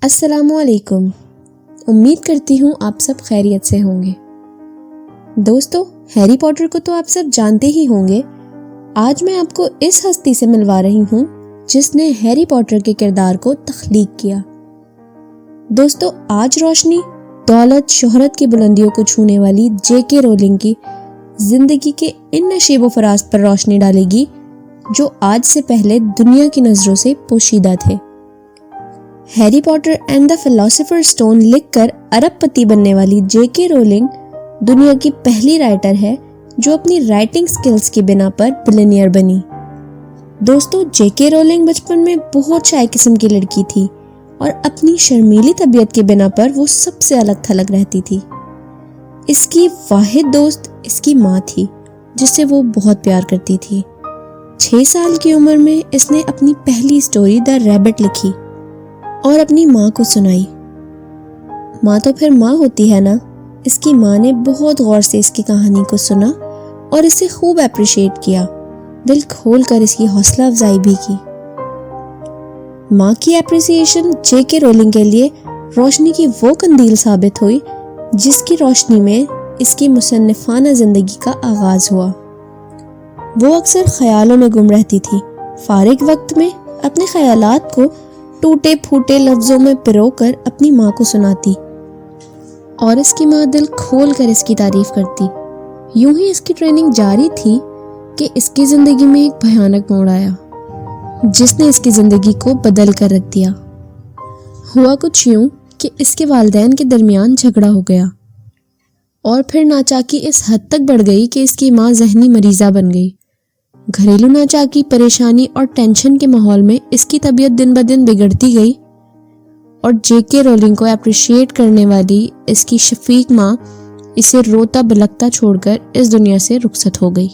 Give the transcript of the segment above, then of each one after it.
السلام علیکم۔ امید کرتی ہوں آپ سب خیریت سے ہوں گے۔ دوستو، ہیری پوٹر کو تو آپ سب جانتے ہی ہوں گے۔ آج میں آپ کو اس ہستی سے ملوا رہی ہوں جس نے ہیری پوٹر کے کردار کو تخلیق کیا۔ دوستو، آج روشنی دولت شہرت کی بلندیوں کو چھونے والی جے کے رولنگ کی زندگی کے ان نشیب و فراز پر روشنی ڈالے گی جو آج سے پہلے دنیا کی نظروں سے پوشیدہ تھے۔ Harry Potter and the philosopher stone لکھ کر ارب پتی بننے والی جے کے رولنگ دنیا کی پہلی رائٹر ہے جو اپنی رائٹنگ سکلز کی بنا پر بلینئر بنی۔ دوستو، جے کے رولنگ بچپن میں بہت شائع قسم کی لڑکی تھی اور اپنی شرمیلی طبیعت کی بنا پر وہ سب سے الگ تھلگ رہتی تھی۔ اس کی واحد دوست اس کی ماں تھی جس سے وہ بہت پیار کرتی تھی۔ 6 سال کی عمر میں اس نے اپنی پہلی سٹوری دا ریبٹ لکھی اور اپنی ماں کو سنائی۔ ماں تو پھر ماں ہوتی ہے نا۔ اس کی ماں نے بہت غور سے اس کی کہانی کو سنا اور اسے خوب اپریشیٹ کیا، دل کھول کر اس کی حوصلہ افزائی بھی کی۔ ماں کی اپریسیشن جے کے رولنگ کے لیے روشنی کی وہ قندیل ثابت ہوئی جس کی روشنی میں اس کی مصنفانہ زندگی کا آغاز ہوا۔ وہ اکثر خیالوں میں گم رہتی تھی، فارغ وقت میں اپنے خیالات کو ٹوٹے پھوٹے لفظوں میں پرو کر اپنی ماں کو سناتی اور اس کی ماں دل کھول کر اس کی تعریف کرتی۔ یوں ہی اس کی ٹریننگ جاری تھی کہ اس کی زندگی میں ایک بھیانک موڑ آیا جس نے اس کی زندگی کو بدل کر رکھ دیا۔ ہوا کچھ یوں کہ اس کے والدین کے درمیان جھگڑا ہو گیا اور پھر ناچاکی اس حد تک بڑھ گئی کہ اس کی ماں ذہنی مریضہ بن گئی۔ گھریلو ناچاکی، پریشانی اور ٹینشن کے ماحول میں اس کی طبیعت دن بدن بگڑتی گئی اور جے کے رولنگ کو اپریشیٹ کرنے والی اس کی شفیق ماں اسے روتا بلکتا چھوڑ کر اس دنیا سے رخصت ہو گئی۔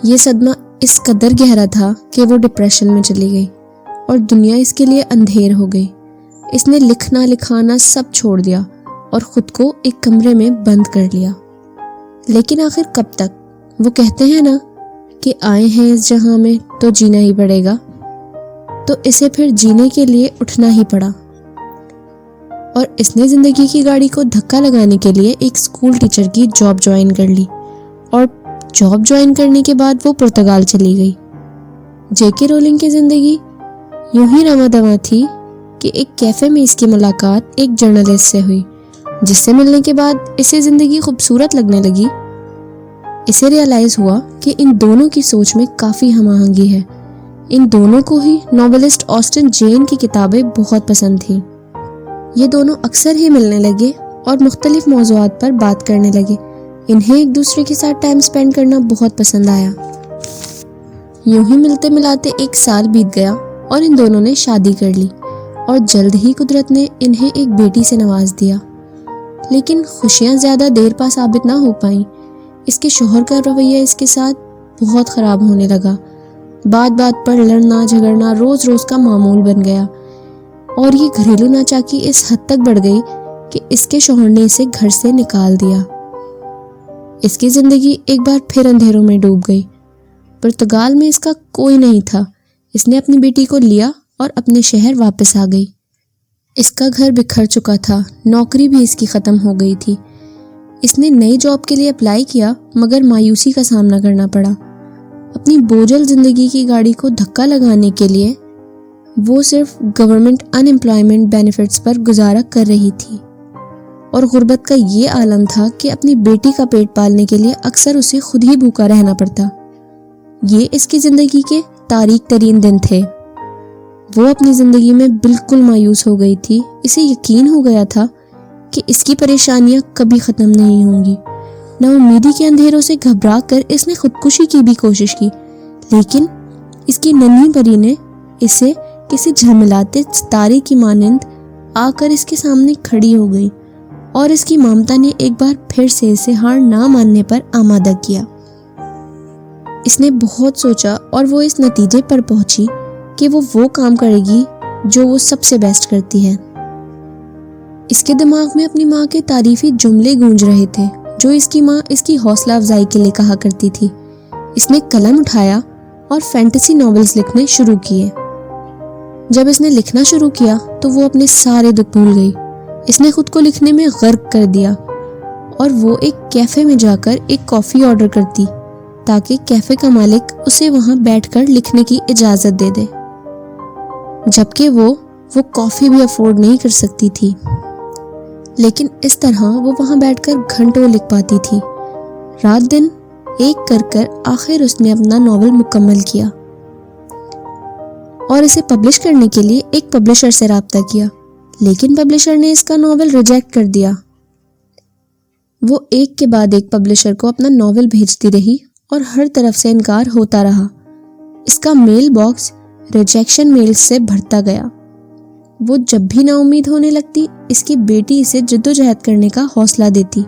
یہ صدمہ اس قدر گہرا تھا کہ وہ ڈپریشن میں چلی گئی اور دنیا اس کے لیے اندھیر ہو گئی۔ اس نے لکھنا لکھانا سب چھوڑ دیا اور خود کو ایک کمرے میں بند کر لیا۔ لیکن آخر کب تک؟ وہ کہتے ہیں نا کہ آئے ہیں اس جہاں میں تو جینا ہی پڑے گا، تو اسے پھر جینے کے لیے اٹھنا ہی پڑا اور اس نے زندگی کی گاڑی کو دھکا لگانے کے لیے ایک سکول ٹیچر کی جاب جوائن کر لی اور جاب جوائن کرنے کے بعد وہ پرتگال چلی گئی۔ جے کے رولنگ کی زندگی یوں ہی رواں دواں تھی کہ ایک کیفے میں اس کی ملاقات ایک جرنلسٹ سے ہوئی جس سے ملنے کے بعد اسے زندگی خوبصورت لگنے لگی۔ اسے ریئلائز ہوا کہ ان دونوں کی سوچ میں کافی ہم آہنگی ہے۔ ان دونوں کو ہی ناولسٹ آسٹن جین کی کتابیں بہت پسند تھیں۔ یہ دونوں اکثر ہی ملنے لگے اور مختلف موضوعات پر بات کرنے لگے۔ انہیں ایک دوسرے کے ساتھ ٹائم سپینڈ کرنا بہت پسند آیا۔ یوں ہی ملتے ملاتے 1 سال بیت گیا اور ان دونوں نے شادی کر لی اور جلد ہی قدرت نے انہیں ایک بیٹی سے نواز دیا۔ لیکن خوشیاں زیادہ دیر پا ثابت نہ ہو پائیں۔ اس کے شوہر کا رویہ اس کے ساتھ بہت خراب ہونے لگا۔ بات بات پر لڑنا جھگڑنا روز روز کا معمول بن گیا اور یہ گھریلو ناچاکی اس حد تک بڑھ گئی کہ اس کے شوہر نے اسے گھر سے نکال دیا۔ اس کی زندگی ایک بار پھر اندھیروں میں ڈوب گئی۔ پرتگال میں اس کا کوئی نہیں تھا۔ اس نے اپنی بیٹی کو لیا اور اپنے شہر واپس آ گئی۔ اس کا گھر بکھر چکا تھا، نوکری بھی اس کی ختم ہو گئی تھی۔ اس نے نئی جاب کے لیے اپلائی کیا مگر مایوسی کا سامنا کرنا پڑا۔ اپنی بوجھل زندگی کی گاڑی کو دھکا لگانے کے لیے وہ صرف گورنمنٹ ان امپلائمنٹ بینیفٹس پر گزارا کر رہی تھی اور غربت کا یہ عالم تھا کہ اپنی بیٹی کا پیٹ پالنے کے لیے اکثر اسے خود ہی بھوکا رہنا پڑتا۔ یہ اس کی زندگی کے تاریک ترین دن تھے۔ وہ اپنی زندگی میں بالکل مایوس ہو گئی تھی۔ اسے یقین ہو گیا تھا کہ اس کی پریشانیاں کبھی ختم نہیں ہوں گی۔ نا امیدی کے اندھیروں سے گھبرا کر اس نے خودکشی کی بھی کوشش کی، لیکن اس کی ننھی پری نے اسے کسی جھلملاتے ستارے کی مانند آ کر اس کے سامنے کھڑی ہو گئی اور اس کی ممتا نے ایک بار پھر سے اسے ہار نہ ماننے پر آمادہ کیا۔ اس نے بہت سوچا اور وہ اس نتیجے پر پہنچی کہ وہ کام کرے گی جو وہ سب سے بیسٹ کرتی ہے۔ اس کے دماغ میں اپنی ماں کے تعریفی جملے گونج رہے تھے جو اس کی ماں اس کی حوصلہ افزائی کے لیے کہا کرتی تھی۔ اس نے قلم اٹھایا اور فینٹیسی ناولز لکھنے شروع کیے۔ جب اس نے لکھنا شروع کیا تو وہ اپنے سارے دکھ بھول گئی۔ اس نے خود کو لکھنے میں غرق کر دیا اور وہ ایک کیفے میں جا کر ایک کافی آرڈر کرتی تاکہ کیفے کا مالک اسے وہاں بیٹھ کر لکھنے کی اجازت دے دے، جبکہ وہ کافی بھی افورڈ نہیں کر سکتی تھی۔ لیکن اس طرح وہ وہاں بیٹھ کر گھنٹوں لکھ پاتی تھی۔ رات دن ایک کر آخر اس نے اپنا ناول مکمل کیا اور اسے پبلش کرنے کے لیے ایک پبلشر سے رابطہ کیا، لیکن پبلشر نے اس کا ناول ریجیکٹ کر دیا۔ وہ ایک کے بعد ایک پبلشر کو اپنا ناول بھیجتی رہی اور ہر طرف سے انکار ہوتا رہا۔ اس کا میل باکس ریجیکشن میل سے بھرتا گیا۔ وہ جب بھی نا امید ہونے لگتی، اس کی بیٹی اسے جدوجہد کرنے کا حوصلہ دیتی۔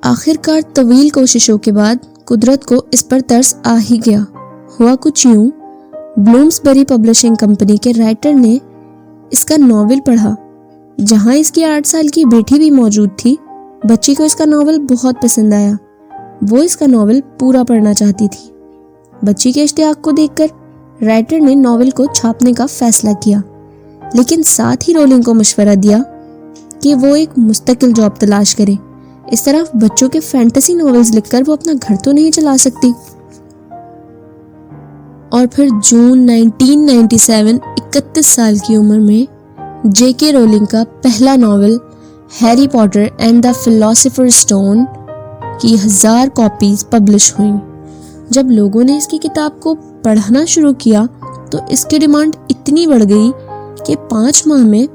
آخر کار طویل کوششوں کے بعد قدرت کو اس پر ترس آ ہی گیا۔ ہوا کچھ یوں، بلومسبری پبلشنگ کمپنی کے رائٹر نے اس کا ناول پڑھا، جہاں اس کی 8 سال کی بیٹی بھی موجود تھی۔ بچی کو اس کا ناول بہت پسند آیا۔ وہ اس کا ناول پورا پڑھنا چاہتی تھی۔ بچی کے اشتیاق کو دیکھ کر رائٹر نے ناول کو چھاپنے کا فیصلہ کیا، لیکن ساتھ ہی رولنگ کو مشورہ دیا کہ وہ ایک مستقل جاب تلاش کرے۔ اس طرح بچوں کے فینٹیسی ناولز لکھ کر وہ اپنا گھر تو نہیں چلا سکتی۔ اور پھر جون 1997، 31 سال کی عمر میں جے کے رولنگ کا پہلا novel Harry Potter and the philosopher stone کی 1000 کاپیز پبلش ہوئیں۔ جب لوگوں نے اس کی کتاب کو پڑھنا شروع کیا تو اس کی ڈیمانڈ اتنی بڑھ گئی کہ 5 ماہ میں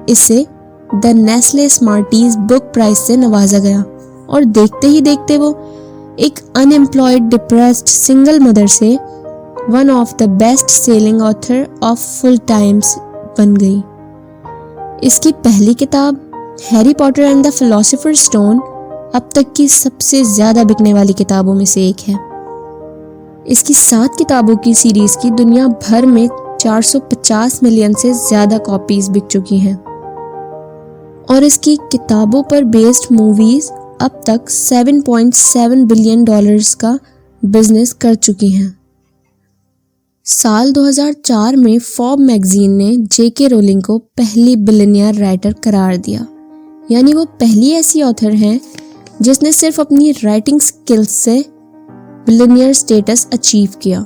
اسے دا نیسلے سمارٹیز بک پرائز سے نوازا گیا، اور دیکھتے ہی دیکھتے وہ ایک unemployed depressed single mother سے one of the best selling author of all times بن گئی۔ اس کی پہلی کتاب Harry Potter and the philosopher stone اب تک کی سب سے زیادہ بکنے والی کتابوں میں سے ایک ہے۔ اس کی 7 کتابوں کی سیریز کی دنیا بھر میں 450 ملین سے زیادہ کاپیز بک چکی ہیں، اور اس کی کتابوں پر بیسڈ موویز اب تک $7.7 بلین کا بزنس کر چکی ہیں۔ سال 2004 میں فورب میگزین نے جے کے رولنگ کو پہلی بلینئر رائٹر قرار دیا، یعنی وہ پہلی ایسی آتھر ہیں جس نے صرف اپنی رائٹنگ سکلز سے بلینئر سٹیٹس اچیو کیا۔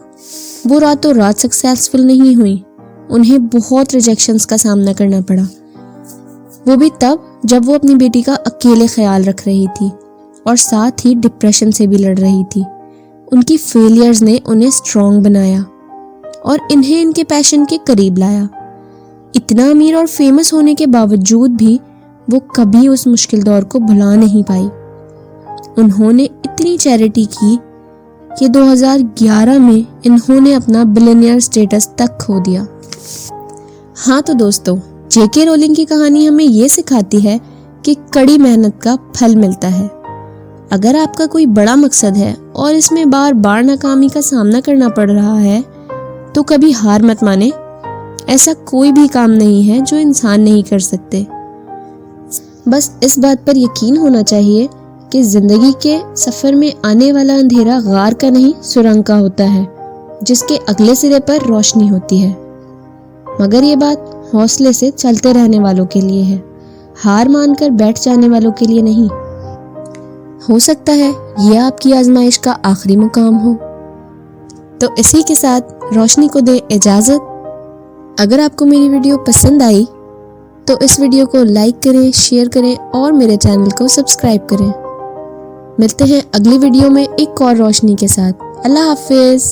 وہ راتوں رات سکسیسفل نہیں ہوئی، انہیں بہت ریجیکشنز کا سامنا کرنا پڑا، وہ بھی تب جب وہ اپنی بیٹی کا اکیلے خیال رکھ رہی تھی اور ساتھ ہی ڈپریشن سے بھی لڑ رہی تھی۔ ان کی فیلیئرز نے انہیں اسٹرانگ بنایا اور انہیں ان کے پیشن کے قریب لایا۔ اتنا امیر اور فیمس ہونے کے باوجود بھی وہ کبھی اس مشکل دور کو بھلا نہیں پائی۔ انہوں نے اتنی چیریٹی کی کہ 2011 میں انہوں نے اپنا بلینئر سٹیٹس تک کھو دیا۔ ہاں تو دوستو، جے کے رولنگ کی کہانی ہمیں یہ سکھاتی ہے کہ کڑی محنت کا پھل ملتا ہے۔ اگر آپ کا کوئی بڑا مقصد ہے اور اس میں بار بار ناکامی کا سامنا کرنا پڑ رہا ہے تو کبھی ہار مت مانے۔ ایسا کوئی بھی کام نہیں ہے جو انسان نہیں کر سکتے۔ بس اس بات پر یقین ہونا چاہیے کہ زندگی کے سفر میں آنے والا اندھیرا غار کا نہیں سرنگ کا ہوتا ہے، جس کے اگلے سرے پر روشنی ہوتی ہے۔ مگر یہ بات حوصلے سے چلتے رہنے والوں کے لیے ہے، ہار مان کر بیٹھ جانے والوں کے لیے نہیں۔ ہو سکتا ہے یہ آپ کی آزمائش کا آخری مقام ہو۔ تو اسی کے ساتھ روشنی کو دے اجازت۔ اگر آپ کو میری ویڈیو پسند آئی تو اس ویڈیو کو لائک کریں، شیئر کریں اور میرے چینل کو سبسکرائب کریں۔ ملتے ہیں اگلی ویڈیو میں ایک اور روشنی کے ساتھ۔ اللہ حافظ۔